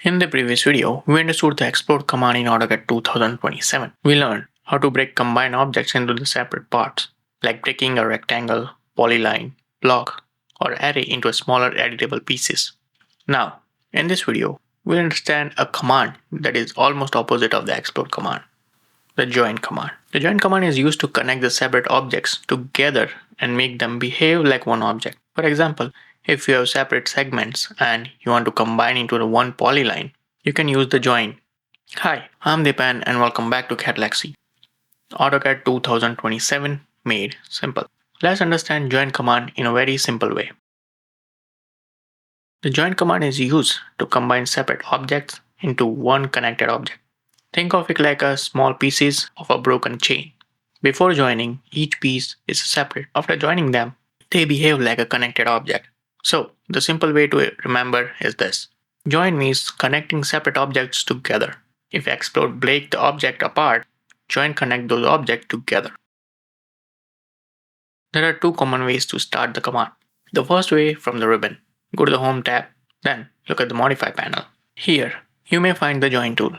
In the previous video, we understood the explode command in AutoCAD 2027. We learned how to break combined objects into the separate parts, like breaking a rectangle, polyline, block, or array into smaller editable pieces. Now, in this video, we'll understand a command that is almost opposite of the explode command, the join command. The join command is used to connect the separate objects together and make them behave like one object. For example, if you have separate segments and you want to combine into the one polyline, you can use the join. Hi, I'm Dipan and welcome back to Cadelyx. AutoCAD 2027 made simple. Let's understand join command in a very simple way. The join command is used to combine separate objects into one connected object. Think of it like a small pieces of a broken chain. Before joining, each piece is separate. After joining them, they behave like a connected object. So, the simple way to remember is this. Join means connecting separate objects together. If explode break the object apart, join connect those objects together. There are two common ways to start the command. The first way from the ribbon. Go to the Home tab, then look at the Modify panel. Here, you may find the Join tool.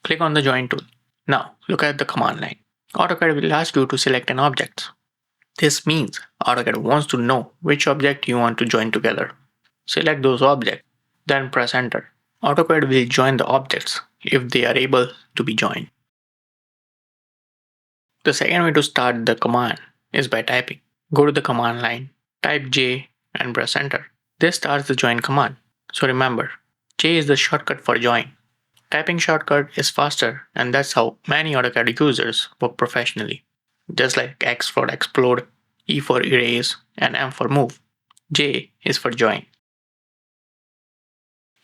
Click on the Join tool. Now, look at the command line. AutoCAD will ask you to select an object. This means AutoCAD wants to know which object you want to join together. Select those objects, then press Enter. AutoCAD will join the objects if they are able to be joined. The second way to start the command is by typing. Go to the command line, type J and press Enter. This starts the join command. So remember, J is the shortcut for join. Typing shortcut is faster, and that's how many AutoCAD users work professionally. Just like X for explode, E for erase, and M for move. J is for join.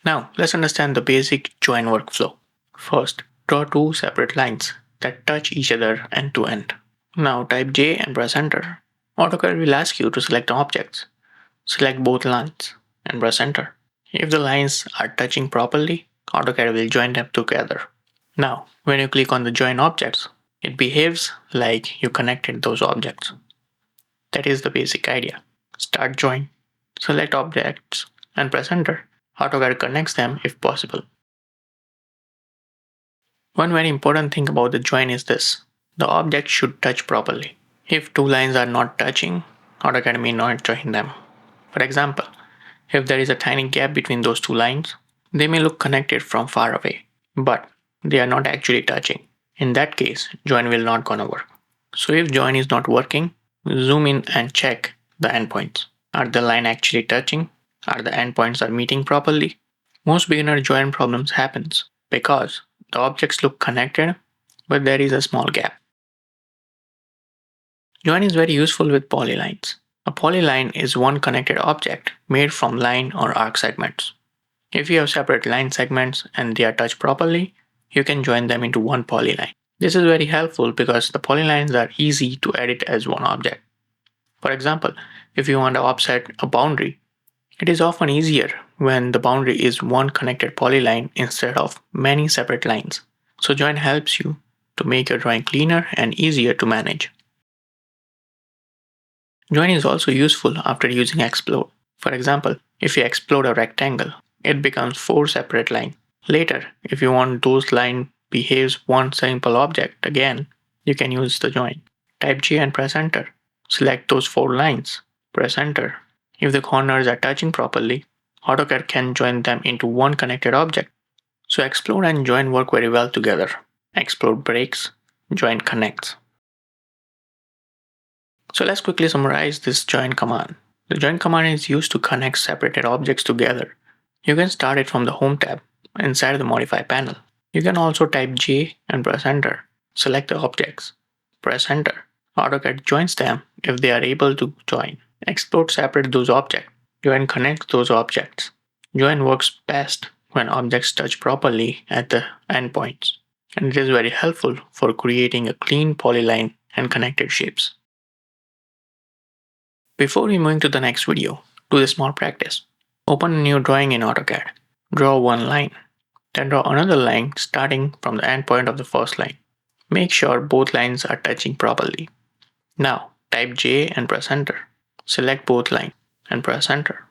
Now, let's understand the basic join workflow. First, draw two separate lines that touch each other end to end. Now type J and press Enter. AutoCAD will ask you to select objects. Select both lines and press Enter. If the lines are touching properly, AutoCAD will join them together. Now, when you click on the join objects, it behaves like you connected those objects. That is the basic idea. Start join, select objects, and press Enter. AutoCAD connects them if possible. One very important thing about the join is this. The object should touch properly. If two lines are not touching, AutoCAD may not join them. For example, if there is a tiny gap between those two lines, they may look connected from far away, but they are not actually touching. In that case, join will not gonna work. So if join is not working, zoom in and check the endpoints. Are the line actually touching? Are the endpoints are meeting properly? Most beginner join problems happens because the objects look connected, but there is a small gap. Join is very useful with polylines. A polyline is one connected object made from line or arc segments. If you have separate line segments and they are touched properly, you can join them into one polyline. This is very helpful because the polylines are easy to edit as one object. For example, if you want to offset a boundary, it is often easier when the boundary is one connected polyline instead of many separate lines. So join helps you to make your drawing cleaner and easier to manage. Join is also useful after using explode. For example, if you explode a rectangle, it becomes four separate lines. Later, if you want those lines behaves one simple object again, you can use the join. Type J and press Enter. Select those four lines. Press Enter. If the corners are touching properly, AutoCAD can join them into one connected object. So explode and join work very well together. Explode breaks, join connects. So let's quickly summarize this join command. The join command is used to connect separated objects together. You can start it from the Home tab inside the Modify panel. You can also type J and press Enter. Select the objects. Press Enter. AutoCAD joins them if they are able to join. Explode separate those objects. Join connects those objects. Join works best when objects touch properly at the endpoints, and it is very helpful for creating a clean polyline and connected shapes. Before we move to the next video, do the small practice. Open a new drawing in AutoCAD. Draw one line. Then draw another line starting from the endpoint of the first line. Make sure both lines are touching properly. Now type J and press Enter. Select both lines and press Enter.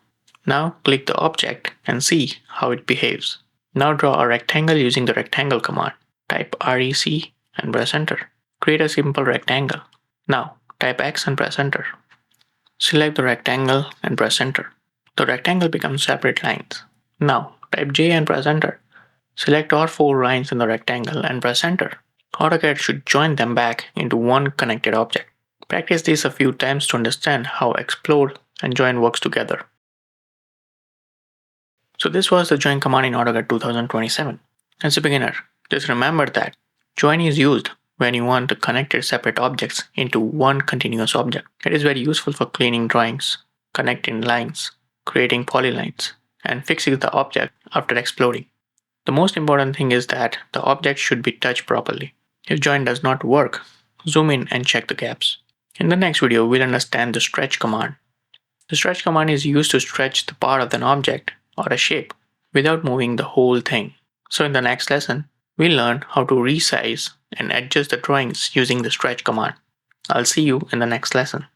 Now click the object and see how it behaves. Now draw a rectangle using the rectangle command. Type REC and press enter. Create a simple rectangle. Now type X and press enter. Select the rectangle and press enter. The rectangle becomes separate lines. Now type J and press enter. Select all 4 lines in the rectangle and press enter. AutoCAD should join them back into one connected object. Practice this a few times to understand how explode and join works together. So this was the join command in AutoCAD 2027. As a beginner, just remember that join is used when you want to connect separate objects into one continuous object. It is very useful for cleaning drawings, connecting lines, creating polylines, and fixing the object after exploding. The most important thing is that the object should be touched properly. If join does not work, zoom in and check the gaps. In the next video, we'll understand the stretch command. The stretch command is used to stretch the part of an object or a shape without moving the whole thing. So in the next lesson, we'll learn how to resize and adjust the drawings using the stretch command. I'll see you in the next lesson.